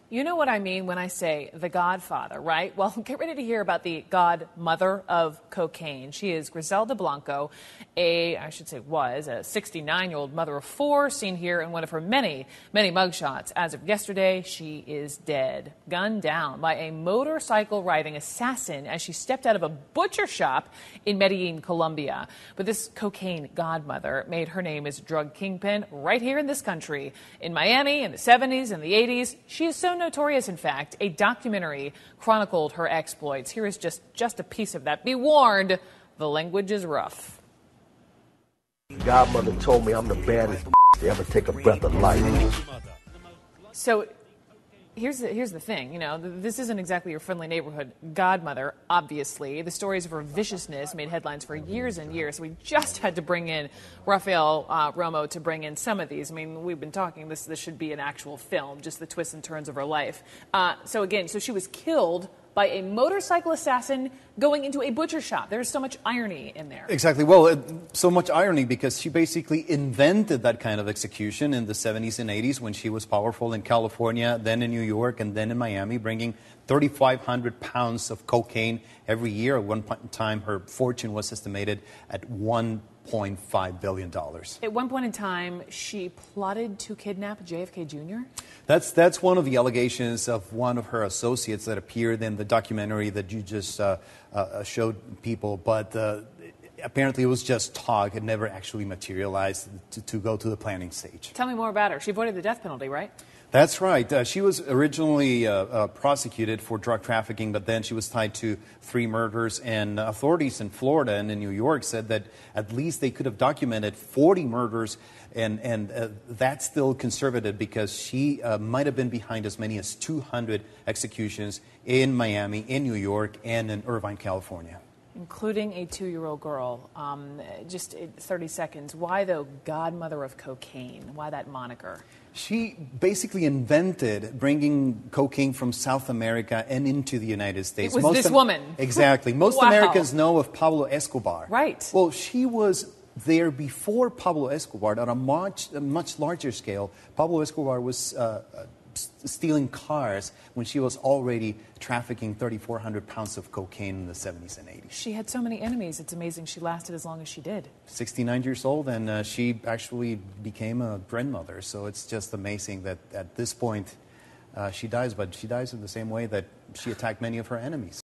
You know what I mean when I say the Godfather, right? Well, get ready to hear about the Godmother of cocaine. She is Griselda Blanco, I should say was, a 69-year-old mother of four, seen here in one of her many, many mugshots. As of yesterday, she is dead, gunned down by a motorcycle-riding assassin as she stepped out of a butcher shop in Medellin, Colombia. But this cocaine godmother made her name as a drug kingpin right here in this country. In Miami in the 70s and the 80s, she is so notorious, in fact, a documentary chronicled her exploits. Here is just a piece of that. Be warned, the language is rough. Godmother told me I'm the baddest to ever take a breath of life. So here's the thing, you know, this isn't exactly your friendly neighborhood godmother, obviously. The stories of her viciousness made headlines for years and years. We just had to bring in Rafael Romo to bring in some of these. I mean, we've been talking, this should be an actual film, just the twists and turns of her life. So she was killed by a motorcycle assassin going into a butcher shop. There's so much irony in there. Exactly. Well, so much irony because she basically invented that kind of execution in the 70s and 80s when she was powerful in California, then in New York, and then in Miami, bringing 3,500 pounds of cocaine every year. At one point in time, her fortune was estimated at $1.5 billion. At one point in time, she plotted to kidnap JFK Jr.? That's one of the allegations of one of her associates that appeared in the documentary that you just showed people. But apparently it was just talk. It never actually materialized to go to the planning stage. Tell me more about her. She avoided the death penalty, right? That's right. She was originally prosecuted for drug trafficking, but then she was tied to 3 murders. And authorities in Florida and in New York said that at least they could have documented 40 murders. And that's still conservative because she might have been behind as many as 200 executions in Miami, in New York, and in Irvine, California. Including a 2-year-old girl. Just 30 seconds. Why, though, Godmother of cocaine? Why that moniker? She basically invented bringing cocaine from South America and into the United States. It was this woman. Exactly. Most Wow. Americans know of Pablo Escobar. Right. Well, she was there before Pablo Escobar on a much larger scale. Pablo Escobar was stealing cars when she was already trafficking 3,400 pounds of cocaine in the 70s and 80s. She had so many enemies. It's amazing she lasted as long as she did. 69 years old, and she actually became a grandmother. So it's just amazing that at this point she dies, but she dies in the same way that she attacked many of her enemies.